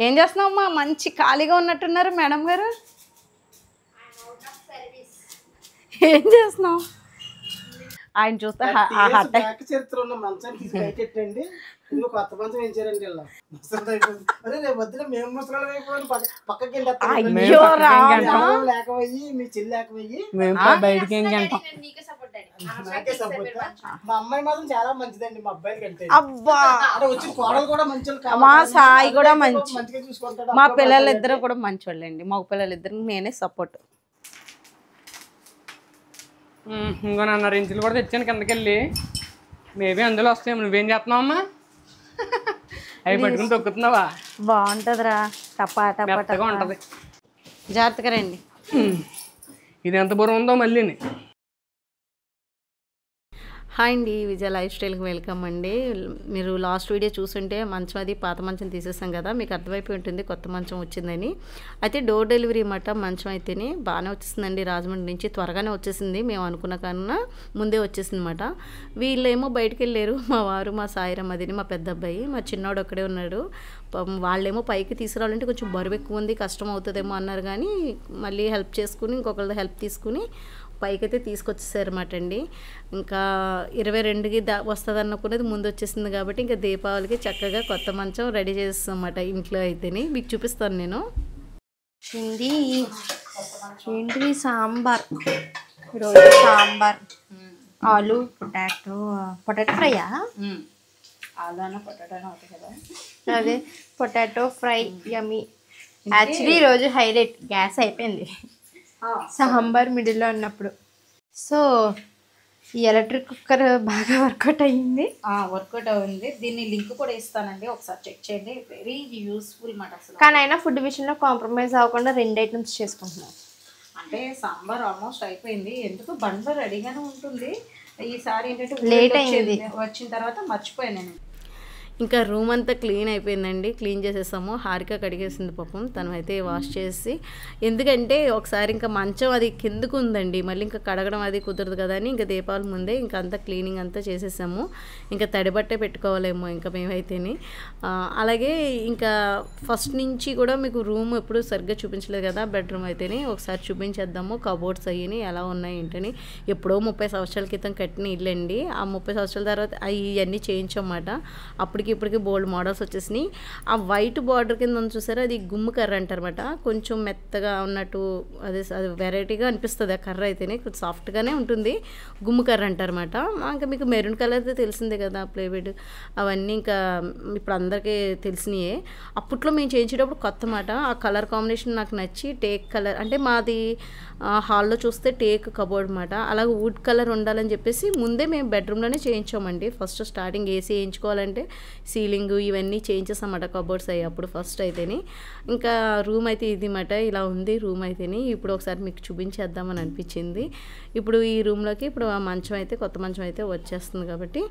ఏం చేస్తున్నావమ్మా? మంచి ఖాళీగా ఉన్నట్టున్నారు మేడం గారు. ఏం చేస్తున్నావు? ఆయన చూస్తే చరిత్ర ఉన్న మంచాన్ని తీసి బయటెట్టండి. ఇది కొత్త మంచం వేయించారండి ఇలా. అరే రేపు వద్దులే మేము ముసలాలు అయిపోయి పక్కకి లేకపోయి మీ చెల్లి లేకపోయి బయటికి ఏం కంటాం. నాకే సపోర్ట్. మా అమ్మాయి మాత్రం చాలా మంచిదండి మా అబ్బాయి కంటే. అబ్బా వచ్చి కోడలు కూడా మంచి మా సాయి కూడా మంచి, మంచిగా చూసుకుంటాడు. మా పిల్లలిద్దరు కూడా మంచోళ్ళండి. మగ పిల్లలిద్దరు నేనే సపోర్ట్. ఇంకో నన్న రెంచులు కూడా తెచ్చాను కిందకెళ్ళి. మేబీ అందులో వస్తాయి. నువ్వేం చేస్తున్నావమ్మా? అవి పట్టుకుని తొక్కుతున్నావా? బాగుంటుందిరా, టపా టపా మెత్తగా ఉంటుంది. జాగ్రత్తగా రండి. ఇది ఎంత బరువు ఉందో మళ్ళీని. హాయ్ అండి, విజయ లైఫ్ స్టైల్కి వెల్కమ్ అండి. మీరు లాస్ట్ వీడియో చూస్తుంటే మంచం అది పాత మంచం తీసేసాం కదా, మీకు అర్థమైపోయి ఉంటుంది కొత్త మంచం వచ్చిందని. అయితే డోర్ డెలివరీ మాట మంచం అయితేనే బాగానే వచ్చేసిందండి. రాజమండ్రి నుంచి త్వరగానే వచ్చేసింది. మేము అనుకున్న కన్నా ముందే వచ్చేసింది అనమాట. వీళ్ళేమో బయటకు వెళ్ళారు, మా వారు, మా సాయిరామ్, అదిని మా పెద్ద అబ్బాయి, మా చిన్నోడు ఒక్కడే ఉన్నాడు. వాళ్ళేమో పైకి తీసుకురావాలంటే కొంచెం బరువు ఎక్కువ ఉంది, కష్టం అవుతుందేమో అన్నారు. కానీ మళ్ళీ హెల్ప్ చేసుకుని ఇంకొకళ్ళ హెల్ప్ తీసుకుని పైకైతే తీసుకొచ్చేసారన్నమాట అండి. ఇంకా 22కి వస్తుంది అనుకునేది ముందు వచ్చేసింది కాబట్టి ఇంకా దీపావళికి చక్కగా కొత్త మంచం రెడీ చేస్తాం అన్నమాట ఇంట్లో అయితేనే. మీకు చూపిస్తాను నేను. ఏంటిది? సాంబార్. ఈరోజు సాంబార్, ఆలు, పొటాటో ఫ్రైయా? ఆదాన పొటాటో అవుతాయి కదా, అదే పొటాటో ఫ్రై యమ్మీ. యాక్చువల్లీ ఈరోజు హైలైట్ గ్యాస్ అయిపోయింది సాంబార్ మిడిల్లో ఉన్నప్పుడు. సో ఈ ఎలక్ట్రిక్ కుక్కర్ బాగా వర్కౌట్ అయ్యింది. వర్కౌట్ అయింది. దీన్ని లింక్ కూడా ఇస్తానండి, ఒకసారి చెక్ చేయండి. వెరీ యూస్ఫుల్ మాట అసలు. కానీ అయినా ఫుడ్ విషయంలో కాంప్రమైజ్ అవ్వకుండా 2 ఐటమ్స్ చేసుకుంటున్నాం. అంటే సాంబార్ ఆల్మోస్ట్ అయిపోయింది. ఎందుకు బండ్లో రెడీగానే ఉంటుంది. ఈసారి ఏంటంటే లేట్ అయింది. వచ్చిన తర్వాత మర్చిపోయాను నేను. ఇంకా రూమ్ అంతా క్లీన్ అయిపోయిందండి. క్లీన్ చేసేసాము. హారిక కడిగేసింది పాపం, తను అయితే వాష్ చేసి. ఎందుకంటే ఒకసారి ఇంకా మంచం అది కిందకు ఉందండి, మళ్ళీ ఇంకా కడగడం అది కుదరదు కదా అని ఇంకా దీపావళి ముందే ఇంకా అంతా క్లీనింగ్ అంతా చేసేసాము. ఇంకా తడిబట్టే పెట్టుకోవాలేమో ఇంకా మేమైతేని. అలాగే ఇంకా ఫస్ట్ నుంచి కూడా మీకు రూమ్ ఎప్పుడు సరిగ్గా చూపించలేదు కదా, బెడ్రూమ్ అయితేనే ఒకసారి చూపించేద్దాము. కబోర్డ్స్ అయ్యి ఎలా ఉన్నాయి ఏంటని. ఎప్పుడో 30 సంవత్సరాల క్రితం కట్టిన ఇల్లు అండి. ఆ 30 సంవత్సరాల తర్వాత ఇవన్నీ చేయించమాట. అప్పటికి ఇప్పటికి బోల్డ్ మోడల్స్ వచ్చేసినాయి. ఆ వైట్ బార్డర్ కింద చూసారా, అది గుమ్ము కర్ర అంటారన్నమాట. కొంచెం మెత్తగా ఉన్నట్టు అది వెరైటీగా అనిపిస్తుంది. ఆ కర్ర అయితేనే కొంచెం సాఫ్ట్గానే ఉంటుంది. గుమ్ము కర్ర అంటారన్నమాట. ఇంకా మీకు మెరూన్ కలర్ అయితే తెలిసిందే కదా, ప్లేబెడ్ అవన్నీ ఇంకా ఇప్పుడు అందరికీ తెలిసినాయే. అప్పట్లో మేము చేయించేటప్పుడు కొత్త మాట. ఆ కలర్ కాంబినేషన్ నాకు నచ్చి టేక్ కలర్, అంటే మాది హాల్లో చూస్తే టేక్ కబోర్డ్ అనమాట. అలాగే వుడ్ కలర్ ఉండాలని చెప్పేసి ముందే మేము బెడ్రూమ్లోనే చేయించామండి. ఫస్ట్ స్టార్టింగ్ ఏసీ వేయించుకోవాలంటే సీలింగ్ ఇవన్నీ చేయించేసామన్నమాట కబోర్డ్స్ అయ్యి అప్పుడు ఫస్ట్ అయితేనే. ఇంకా రూమ్ అయితే ఇది మాట, ఇలా ఉంది రూమ్ అయితేనే. ఇప్పుడు ఒకసారి మీకు చూపించేద్దామని అనిపించింది. ఇప్పుడు ఈ రూమ్లోకి ఇప్పుడు ఆ మంచం అయితే కొత్త మంచం అయితే వచ్చేస్తుంది కాబట్టి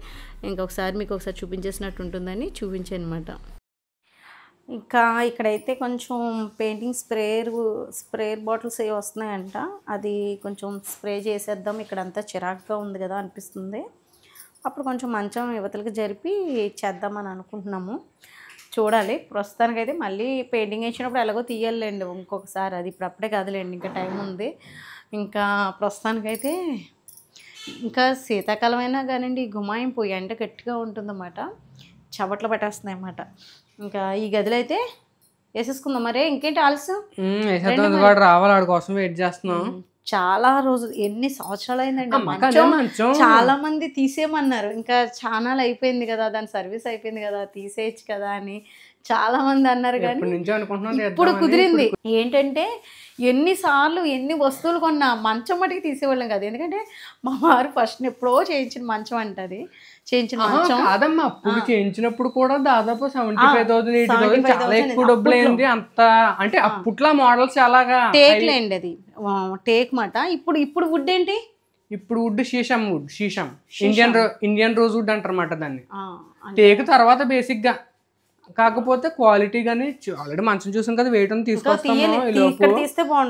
ఇంకొకసారి మీకు ఒకసారి చూపించేసినట్టు ఉంటుందని చూపించాను అనమాట. ఇంకా ఇక్కడైతే కొంచెం పెయింటింగ్ స్ప్రేయర్ బాటిల్స్ ఏ వస్తున్నాయంట. అది కొంచెం స్ప్రే చేసేద్దాం, ఇక్కడంతా చిరాకుగా ఉంది కదా అనిపిస్తుంది. అప్పుడు కొంచెం మంచం యువతలకి జరిపి చేద్దామని అనుకుంటున్నాము. చూడాలి. ప్రస్తుతానికైతే మళ్ళీ పెయింటింగ్ వేసినప్పుడు ఎలాగో తీయాలండి ఇంకొకసారి. అది ఇప్పుడు అప్పుడే కాదులేండి, ఇంకా టైం ఉంది. ఇంకా ప్రస్తుతానికైతే ఇంకా శీతాకాలం అయినా కానివ్వండి, గుమాయింపు ఎండ గట్టిగా ఉంటుందన్నమాట, చవట్లు పట్టేస్తున్నాయి అన్నమాట. ఇంకా ఈ గదిలో అయితే వేసేసుకుందాం. మరే ఇంకేంటి ఆలస్యం, రావాలి వాడి కోసం వెయిట్ చేస్తున్నాం. చాలా రోజులు, ఎన్ని సంవత్సరాలు అయిందండి. చాలా మంది తీసేయమన్నారు. ఇంకా ఛానల్ అయిపోయింది కదా, దాని సర్వీస్ అయిపోయింది కదా, తీసేయచ్చు కదా అని చాలా మంది అన్నారు. కానీ ఇప్పుడు కుదిరింది. ఏంటంటే ఎన్నిసార్లు ఎన్ని వస్తువులు కొన్నా మంచం మటుకు తీసేవాళ్ళం కదా. ఎందుకంటే మా వారు ఫస్ట్ ఎప్పుడో చేయించిన మంచం అంటది, చేయించిన మంచం కాదమ్మా. అప్పుడు చేయించినప్పుడు కూడా దాదాపు 75,000 80,000 చాలా ఎక్కువ డబ్బులు అయింది అంత. అంటే అప్పట్లో మోడల్స్ చాలాగా టేక్లేండి, అది టేక్ మాట. ఇప్పుడు వుడ్ ఏంటి? ఇప్పుడు would sheesham Indian rose would అంటారన్నమాట దాన్ని. టేక్ తర్వాత బేసిక్ గా, కాకపోతే క్వాలిటీ గానీ ఆల్రెడీ మంచం చూసాం కదా, వెయిట్ అని తీసుకొస్తాము.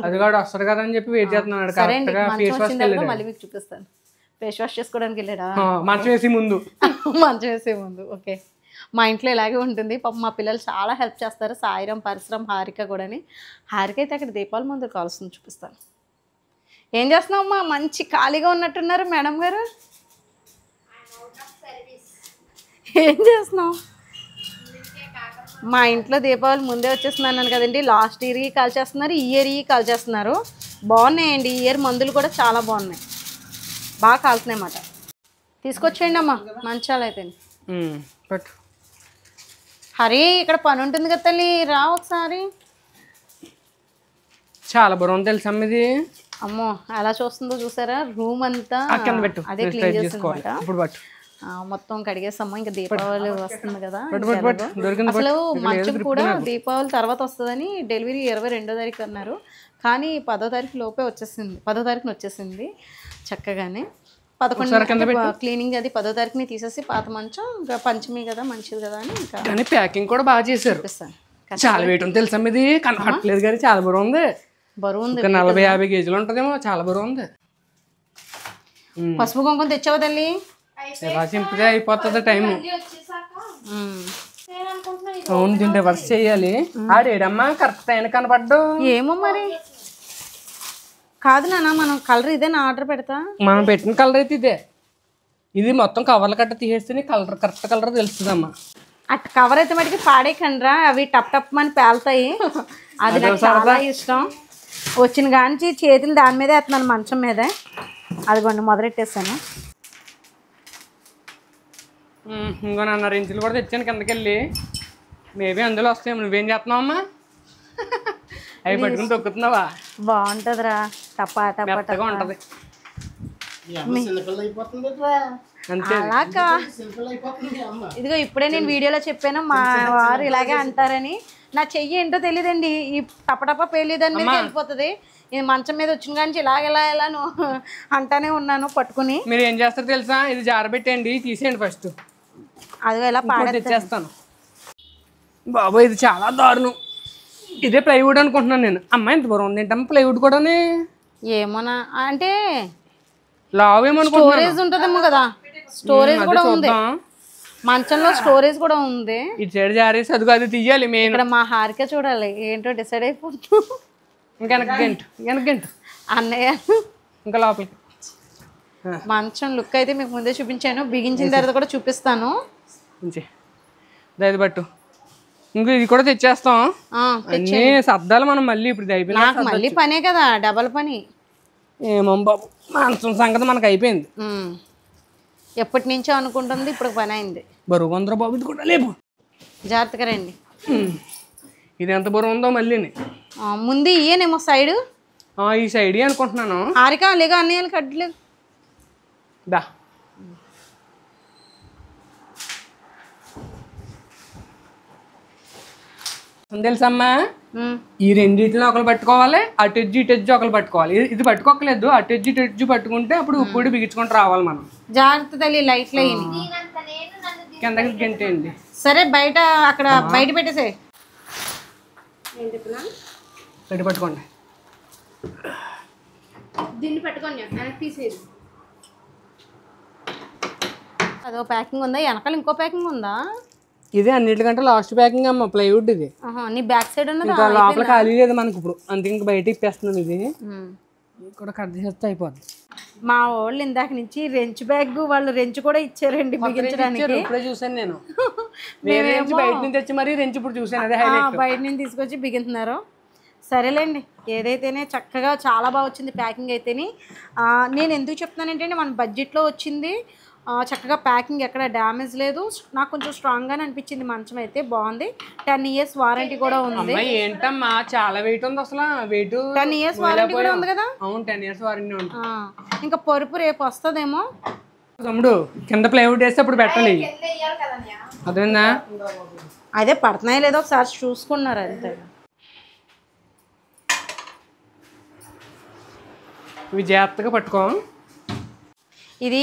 అది కూడా వస్తారు కదా అని చెప్పి వెయిట్ చేస్తున్నాడు. కరెక్ట్ గా ఫేస్ వాష్ మళ్ళీ మీకు చూపిస్తాను. ఫేస్ వాష్ చేసుకోవడానికి వెళ్ళాడా? మంచం వేసే ముందు మంచం వేసే ముందు. ఓకే, మా ఇంట్లో ఇలాగే ఉంటుంది. పాపం మా పిల్లలు చాలా హెల్ప్ చేస్తారు, సాయిరం, పరిశ్రమ, హారిక కూడాని. హారిక అయితే అక్కడ దీపాల ముందు కాలుస్తుంది, చూపిస్తాను. ఏం చేస్తున్నావమ్మా? మంచి ఖాళీగా ఉన్నట్టున్నారు మేడం గారు. ఏం చేస్తున్నావు? మా ఇంట్లో దీపావళి ముందే వచ్చేస్తున్నాను కదండి. లాస్ట్ ఇయర్ కాల్ చేస్తున్నారు, ఈ ఇయర్ కాల్ చేస్తున్నారు. బాగున్నాయండి ఈ ఇయర్, మందులు కూడా చాలా బాగున్నాయి, బాగా కాలుతున్నాయి అన్నమాట. తీసుకొచ్చేయండి అమ్మా మంచాలు అయిపోయింది. హరి ఇక్కడ పని ఉంటుంది కదా తల్లి, రా ఒకసారి. చాలా బాగుంది తెలుసా ఇది. అమ్మో ఎలా చూస్తుందో చూసారా, రూమ్ అంతా అదే క్లీన్ చేస్తుంది. మొత్తం కడిగేసాము, ఇంకా దీపావళి వస్తుంది కదా. అసలు మంచం కూడా దీపావళి తర్వాత వస్తుందని డెలివరీ 22వ తారీఖు అన్నారు, కానీ 10వ తారీఖు లోపే వచ్చేసింది. 10వ తారీఖున వచ్చేసింది చక్కగానే. 11 క్లీనింగ్ అది 10వ తారీఖుని తీసేసి పాత మంచం, ఇంకా పంచమి కదా మంచిది కదా అని ఇంకా ప్యాకింగ్ కూడా బాగా చేశారు. చాలా వెయిట్ ఉంది తెలుసా ఇది, కనపడలేదు కానీ చాలా బరువు ఉంది. బరువు ఉంది, 40-50 కేజీలు ఉంటుందేమో, చాలా బరువు ఉంది. పసుపు కుంకుమ తెచ్చావా తల్లి? ఎలా సింపుల్గా అయిపోతుంది టైం. అవును, దీన్ని రివర్స్ చేయాలి. ఆడేడమ్మా కరెక్ట్ టైం కనపడ్డు. ఏమో మరి, కాదు నాన్న మనం కలర్ ఇదే నా ఆర్డర్ పెడతా. మనం పెట్టిన కలర్ అయితే ఇదే. ఇది మొత్తం కవర్లు కట్ట తీసేస్తే కలర్ కరెక్ట్ కలర్ తెలుస్తుందమ్మా. అట్ కవర్ అయితే మటుకి పాడేకండ్రా, అవి టప్ టప్ అని పేలుతాయి. అది నాకు చాలా ఇష్టం. వచ్చిన కాంచి చేతులు దాని మీదే వేస్తున్నాను, మంచం మీదే. అదిగోండి మొదలెట్టేసాను. ఇంకో నన్న రెంచులు కూడా తెచ్చాను కిందకెళ్ళి, మేబీ అందులో వస్తాయి. నువ్వేం చేస్తున్నావమ్మా? అవి పట్టుకుని తొక్కుతున్నావా? బాగుంటుందిరా, టపా టపా టపా ఉంటది. అలాగా ఇదిగో ఇప్పుడే నేను వీడియోలో చెప్పాను, మా వారు ఇలాగే అంటారని. నా చెయ్యి ఏంటో తెలియదండి, ఈ టపటప పేలిదని మీద వెళ్ళిపోతుంది. ఇది మంచం మీద వచ్చిన కానీ ఇలా అంటానే ఉన్నాను పట్టుకుని. మీరు ఏం చేస్తారు తెలుసా, ఇది జారబెట్టండి, తీసేయండి ఫస్ట్. అదిగో ఇలా తెచ్చేస్తాను. బాబు ఇది చాలా దారుణం. ఇదే ప్లైవుడ్ అనుకుంటున్నాను నేను. అమ్మాయి ఎంత బరువు ఉంది ఏంటమ్మా ప్లైవుడ్ కూడా? ఏమోనా అంటే లావ్ స్టోరేజ్ ఉంటుందేమో కదా, స్టోరేజ్ కూడా ఉంది మంచంలో, స్టోరేజ్ కూడా ఉంది. ఇటు సైడ్ జారేసి అదిగో అది తీయాలి. మేము ఇక్కడ మా హారిక చూడాలి ఏంటో డిసైడ్ అయిపోతుంది. వెనక అన్నయ్య ఇంకా లోపలికి. మంచం లుక్ అయితే మీకు ముందే చూపించాను, బిగించిన తర్వాత కూడా చూపిస్తాను. దయది పట్టు. ఇంకో ఇది కూడా తెచ్చేస్తాం, అన్నీ సర్దాలు మనం మళ్ళీ. ఇప్పుడు అయిపోయింది నాకు మళ్ళీ పనే కదా, డబల్ పని. ఏమో బాబు, మంచం సంగతి మనకు అయిపోయింది. ఎప్పటి నుంచో అనుకుంటుంది, ఇప్పుడు పని అయింది. బరువు కొందరు బాబు, ఇది కూడా లేపు, జాగ్రత్తగా రండి. ఇది ఎంత బరువు ఉందో మళ్ళీ. ముందు ఇయ్యేనేమో సైడ్, ఈ సైడ్ అనుకుంటున్నాను. హారిక లేగా అన్నయ్యలు కట్టలేదు దా. తెలుసమ్మా, ఈ రెండింటిని ఒకరు పట్టుకోవాలి, అటు ఎజ్జు ఇటు ఎజ్జు ఒకరు పట్టుకోవాలి. ఇది పట్టుకోకలేదు, అటు ఎజ్జు ఇటు ఎజ్జు పట్టుకుంటే అప్పుడు ఉప్పుడు బిగించుకుంటూ రావాలి మనం. జాగ్రత్త తల్లి, లైట్లు కిందకి గంటేయండి. సరే బయట అక్కడ బయట పెట్టేసే. బయట పట్టుకోండి, దీన్ని పట్టుకోండి, తీసేది. అదో ప్యాకింగ్ ఉందా, వెనకాల ఇంకో ప్యాకింగ్ ఉందా? ఇది అన్నిటికంటే లాస్ట్ ప్యాకింగ్ అమ్మ, ప్లైవుడ్ ఇది. నీ బ్యాక్ సైడ్ ఉన్నది లోపల ఖాళీ లేదు మనకి ఇప్పుడు, అంతే. ఇంక బయట ఇప్పేస్తున్నాను. ఇది కూడా కట్ చేస్తే అయిపోద్ది. మా వాళ్ళు ఇందాక నుంచి రెంచ్ బ్యాగ్, వాళ్ళు రెంచ్ కూడా ఇచ్చారండి బిగించడానికి. ఇప్పుడే చూసాను నేను, బయట నుంచి తెచ్చి మరి రెంచ్ ఇప్పుడు చూసాను. అదే బయట నుంచి తీసుకొచ్చి బిగించున్నారు. సరేలేండి, ఏదైతేనే చక్కగా చాలా బాగా వచ్చింది ప్యాకింగ్ అయితేనే. నేను ఎందుకు చెప్తున్నానంటే మన బడ్జెట్లో వచ్చింది, చక్కగా ప్యాకింగ్ ఎక్కడ డ్యామేజ్ లేదు. నాకు కొంచెం స్ట్రాంగ్గానే అనిపించింది. మంచం అయితే బాగుంది. 10 years వారంటీ కూడా ఉంది. ఏంటమ్మా చాలా వెయిట్ ఉంది అసలు. వెయిట్ 10 years వారంటీ కూడా ఉంది కదా. అవును, 10 years వారంటీ ఉంది. ఇంకా పరుపు రేపు వస్తుందేమో. తమ్ముడు కింద ప్లైవుడ్ వేస్తే అప్పుడు పెట్టాలి, అదేనా? అదే పడుతున్నాయి లేదో ఒకసారి చూసుకున్నారు అంతే. ఇవి జాగ్రత్తగా పట్టుకో. ఇది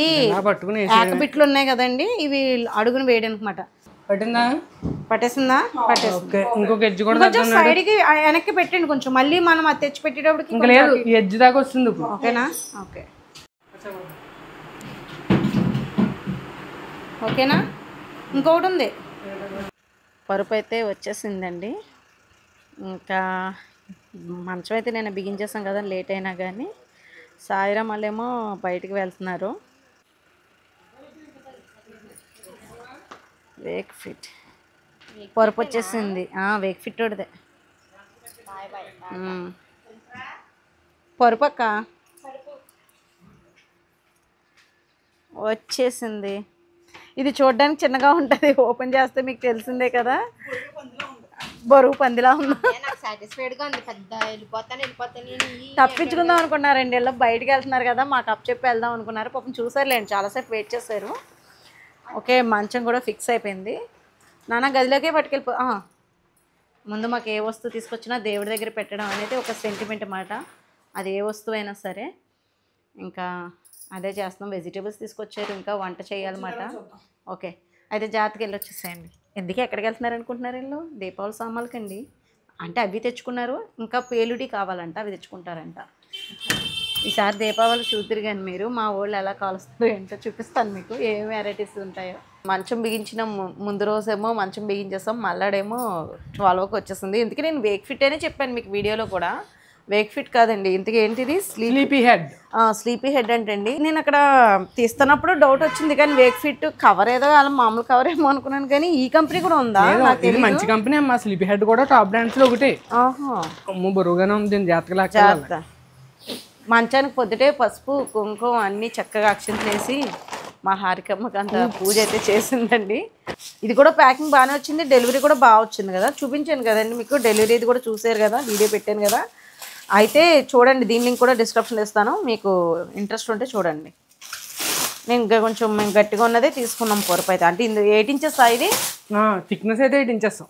బిట్లు ఉన్నాయి కదండి, ఇవి అడుగును వేయడానికి మాట. పట్టిందా? పట్టేసిందా? పట్టేసింది. ఇంకొక ఎడ్జ్ కూడా సైడ్ కి వెనక్కి పెట్టండి కొంచెం, మళ్ళీ మనం అది తెచ్చి పెట్టేటప్పటికి లేదు, ఈ ఎడ్జ్ దాకా వస్తుంది. ఓకేనా? ఓకే ఓకేనా. ఇంకొకటి ఉంది, పరుపు అయితే వచ్చేసిందండి. ఇంకా మంచం అయితే నేను బిగించేసాం కదా, లేట్ అయినా కానీ. సాయిరామ్ వాళ్ళేమో బయటికి వెళ్తున్నారు. వేక్ ఫిట్ పరుపు వచ్చేసింది. వేక్ ఫిట్ వాడిదే పరుపు అక్క వచ్చేసింది. ఇది చూడడానికి చిన్నగా ఉంటుంది, ఓపెన్ చేస్తే మీకు తెలిసిందే కదా, బరువు పందిలా ఉందా. తప్పించుకుందాం అనుకున్నారండి, ఇలా బయటికి వెళ్తున్నారు కదా, మాకు అప్ చెప్పి వెళ్దాం అనుకున్నారు. పాపం చూసారులేండి, చాలాసేపు వెయిట్ చేశారు. ఓకే, మంచం కూడా ఫిక్స్ అయిపోయింది. నాన్న గదిలోకే పట్టుకెళ్ళిపో. ముందు మాకు ఏ వస్తువు తీసుకొచ్చినా దేవుడి దగ్గర పెట్టడం అనేది ఒక సెంటిమెంట్ అన్నమాట. అది ఏ వస్తువు అయినా సరే ఇంకా అదే చేస్తున్నాం. వెజిటేబుల్స్ తీసుకొచ్చారు, ఇంకా వంట చేయాలన్నమాట. ఓకే, అయితే జాగ్రత్తగా వెళ్ళి వచ్చేసేయండి. ఎందుకు ఎక్కడికి వెళ్తున్నారు అనుకుంటున్నారు వీళ్ళు? దీపావళి సామాన్లకండి. అంటే అవి తెచ్చుకున్నారు, ఇంకా పేలుడి కావాలంట, అవి తెచ్చుకుంటారంట. ఈసారి దీపావళి చూద్దరు కానీ మీరు, మా వాళ్ళు ఎలా కాలుస్తారో ఏంటో చూపిస్తాను మీకు, ఏం వెరైటీస్ ఉంటాయో. మంచం బిగించిన ముందు రోజేమో మంచం బిగించేస్తాం, మళ్ళాడేమో 12కి వచ్చేస్తుంది. ఇందుకే నేను వేక్ ఫిట్ అనే చెప్పాను మీకు వీడియోలో కూడా. వేక్ ఫిట్ కాదండి, ఇంతకీ ఏంటిది? Sleepy head. స్లీపీ హెడ్ అంటండి. నేను అక్కడ తీస్తున్నప్పుడు డౌట్ వచ్చింది, కానీ వేక్ ఫిట్ కవర్ ఏదో అలా మామూలు కవర్ ఏమో అనుకున్నాను, కానీ ఈ కంపెనీ కూడా ఉందా? ఇది మంచి కంపెనీ అమ్మా. స్లీపీ హెడ్ కూడా టాప్ బ్రాండ్స్ లో ఒకటి. బరువుగానే ఉంది, జాగ్రత్త. మంచానికి పొద్దుటే పసుపు కుంకుమ అన్నీ చక్కగా అక్షింతలు వేసి మా హారికమ్మకి అంత పూజ అయితే చేసిందండి. ఇది కూడా ప్యాకింగ్ బాగానే వచ్చింది, డెలివరీ కూడా బాగా వచ్చింది కదా, చూపించాను కదండి మీకు. డెలివరీది కూడా చూసారు కదా, వీడియో పెట్టాను కదా. అయితే చూడండి, దీని లింక్ కూడా డిస్క్రిప్షన్లో ఇస్తాను, మీకు ఇంట్రెస్ట్ ఉంటే చూడండి. నేను ఇంకా కొంచెం మేము గట్టిగా ఉన్నదే తీసుకున్నాం పొరపు అయితే. అంటే 8 ఇంచెస్ ఇది థిక్నెస్ అయితే 8 ఇంచెస్.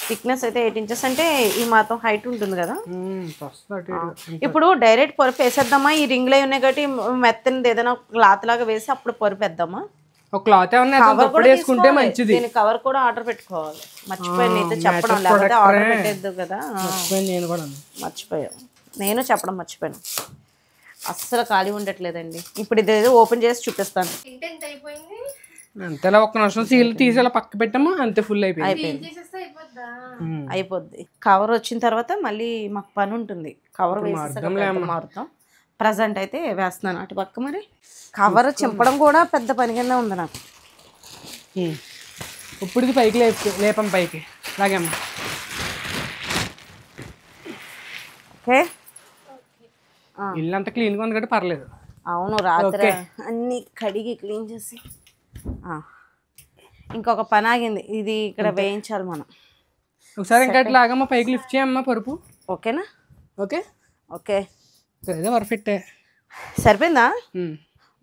థిక్నెస్ అయితే 8 ఇంచెస్ అంటే ఈ మాత్రం హైట్ ఉంటుంది కదా. ఇప్పుడు డైరెక్ట్ పొరపు వేసేద్దామా? ఈ రింగ్లు అవి ఉన్నాయి కాబట్టి మెత్తనిది ఏదైనా క్లాత్ లాగా వేసి అప్పుడు పొరపు వేద్దామా? ఒక క్లాత్ వేసుకుంటే మంచిది. దీని కవర్ కూడా ఆర్డర్ పెట్టుకోవాలి, మర్చిపోయాను అయితే చెప్పడం. లేకపోతే ఆర్డర్ పెట్టేద్దు కదా, మర్చిపోయాను. నేను చెప్పడం మర్చిపోయాను. అస్సలు ఖాళీ ఉండట్లేదండి. ఇప్పుడు ఇదేదో ఓపెన్ చేసి చూపిస్తాను. అంతేలా ఒక్క నిమిషం సీల్ తీసేలా పక్క పెట్టాము, అంతే ఫుల్ అయిపోయింది. అయిపోద్ది. కవర్ వచ్చిన తర్వాత మళ్ళీ మాకు పని ఉంటుంది, కవర్ వేసేసాక మారుతాం. ప్రజెంట్ అయితే వేస్తున్నాను అటు పక్క. మరి కవర్ చింపడం కూడా పెద్ద పనిగానే ఉంది నాకు. ఇప్పుడు ఇది పైకి లేపం, పైకి లాగేమ్మా. ఓకే, ఇల్లు అంతా క్లీన్గా ఉంది కాబట్టి పర్లేదు. అవును, రాత్రి అన్నీ కడిగి క్లీన్ చేసి. ఇంకొక పని ఆగింది, ఇది ఇక్కడ వేయించాలి మనం. ఒకసారి ఇంకా లాగమ్మా, పైకి లిఫ్ట్ చేయమ్మా పరుపు. ఓకేనా? Okay okay, perfect. సరిపోయిందా?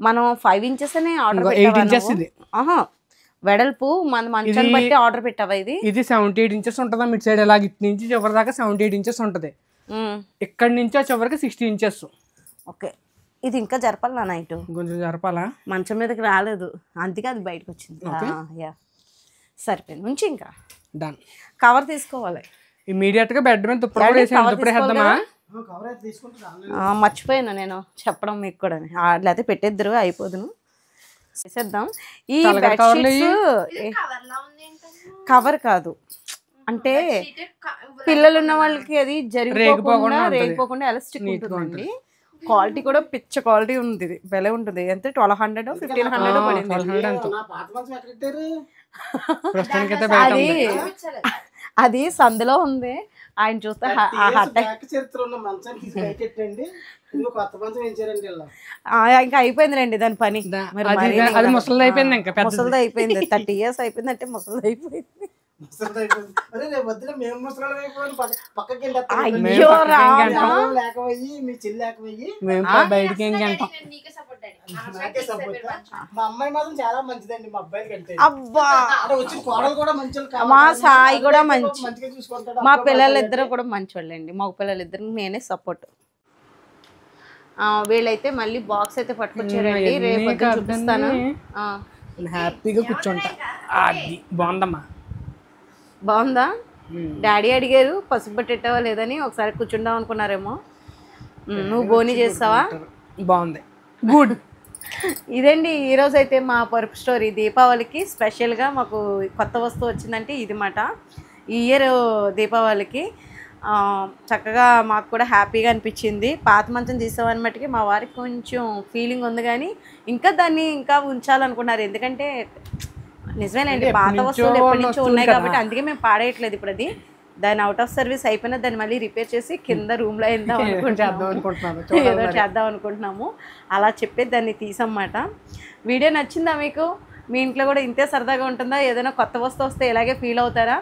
మనం 5 ఇంచెస్ అనే ఆర్డర్ 8 ఇంచెస్ ఇది. వెడల్పు మన మంచాన్ని బట్టి ఆర్డర్ పెట్టావా? ఇది 78 ఇంచెస్ ఉంటుందా మిడ్ సైడ్, అలాగ ఇటు నుంచి చివరి దాకా 78 ఇంచెస్ ఉంటుంది. ఇక్కడ నుంచి చివరికి 60 ఇంచెస్. ఓకే, ఇది ఇంకా జరపాలా నైట్? కొంచెం జరపాలా, మంచం మీదకి రాలేదు అందుకే అది బయటకు వచ్చింది. సరిపోయింది, నుంచి ఇంకా డన్. కవర్ తీసుకోవాలి ఇమీడియట్ గా బెడ్ మీద దుప్పటి. మర్చిపోయాను నేను చెప్పడం మీకు కూడా, లేకపోతే పెట్టేద్దరు అయిపోదును. చేసేద్దాం. ఈ కవర్ కాదు అంటే పిల్లలు ఉన్న వాళ్ళకి అది రేగిపోకుండా ఎలాస్టిక్ ఉంటుందండి. క్వాలిటీ కూడా పిచ్చ క్వాలిటీ ఉంది, ఇది భలే ఉంటుంది. ఎంత 1200 1500 పడింది. అది సందులో ఉంది, ఆయన చూస్తే ఇంకా అయిపోయిందిలేండి దాని పని. ముసలిది అయిపోయింది, ఇంకా ముసలిది అయిపోయింది. 30 years అయిపోయింది అంటే ముసలిది అయిపోయింది. అయ్యో బయటికి ఏం గంటాం. మా అమ్మాయి మాత్రం చాలా మంచిదండి, మా అబ్బాయి కంటే. అబ్బా, వచ్చిన కోడలు కూడా మంచి, మా సాయి కూడా మంచిగా చూసుకుంటాడు. మా పిల్లలిద్దరు కూడా మంచోళ్ళండి, మగ పిల్లలిద్దరు నేనే సపోర్ట్. వీళ్ళైతే మళ్ళీ బాక్స్ అయితే పట్టుకొచ్చారండి, రేపు చూపిస్తాను. హ్యాపీగా కూర్చుంటా. అది బాగుందమ్మా. బాగుందా? డాడీ అడిగారు పసుపు పెట్టేవా లేదని, ఒకసారి కూర్చుందాం అనుకున్నారేమో. నువ్వు బోని చేస్తావా? బాగుంది, గుడ్. ఇదండి ఈరోజు అయితే మా పరుపు స్టోరీ. దీపావళికి స్పెషల్గా మాకు కొత్త వస్తువు వచ్చిందంటే ఇది మాట. ఈ ఇయర్ దీపావళికి చక్కగా మాకు కూడా హ్యాపీగా అనిపించింది. పాత మంచం తీసామని మట్టుకి మా వారికి కొంచెం ఫీలింగ్ ఉంది, కానీ ఇంకా దాన్ని ఇంకా ఉంచాలనుకున్నారు. ఎందుకంటే నిజమేనండి, పాత వస్తువులు ఎప్పటి నుంచో ఉన్నాయి కాబట్టి అందుకే మేము పాడేయట్లేదు. ఇప్పుడు అది దాని అవుట్ ఆఫ్ సర్వీస్ అయిపోయినా దాన్ని మళ్ళీ రిపేర్ చేసి కింద రూమ్లో ఏదో చేద్దాం అనుకుంటున్నాము. అలా చెప్పేది దాన్ని తీసన్నమాట. వీడియో నచ్చిందా మీకు? మీ ఇంట్లో కూడా ఇంతే సరదాగా ఉంటుందా? ఏదైనా కొత్త వస్తువు వస్తే ఇలాగే ఫీల్ అవుతారా?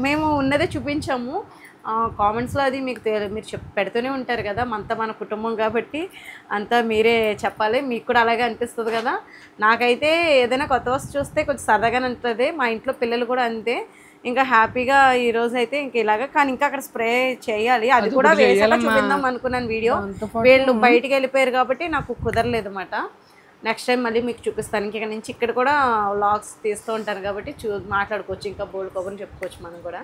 మేము ఉన్నదే చూపించాము. కామెంట్స్లో అది మీకు మీరు పెడుతూనే ఉంటారు కదా, మన కుటుంబం కాబట్టి అంతా మీరే చెప్పాలి. మీకు కూడా అలాగే అనిపిస్తుంది కదా. నాకైతే ఏదైనా కొత్త వస్తువు చూస్తే కొంచెం సరదాగానే ఉంటుంది. మా ఇంట్లో పిల్లలు కూడా అంతే. ఇంకా హ్యాపీగా ఈరోజు అయితే ఇంక ఇలాగా, కానీ ఇంకా అక్కడ స్ప్రే చేయాలి. అది కూడా వేసాక చూపిందాం అనుకున్నాను వీడియో. వీళ్ళు బయటికి వెళ్ళిపోయారు కాబట్టి నాకు కుదరలేదు అన్నమాట. నెక్స్ట్ టైం మళ్ళీ మీకు చూపిస్తాను. ఇంక నుంచి ఇక్కడ కూడా వ్లాగ్స్ తీస్తూ ఉంటాను కాబట్టి మాట్లాడుకోవచ్చు, ఇంకా బోల్డ్ కబుర్ని చెప్పుకోవచ్చు మనం కూడా.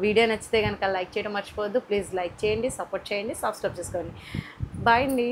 వీడియో నచ్చితే కనుక లైక్ చేయడం మర్చిపోవద్దు. ప్లీజ్ లైక్ చేయండి, సపోర్ట్ చేయండి, సబ్స్క్రైబ్ చేసుకోండి. బాయ్ అండి.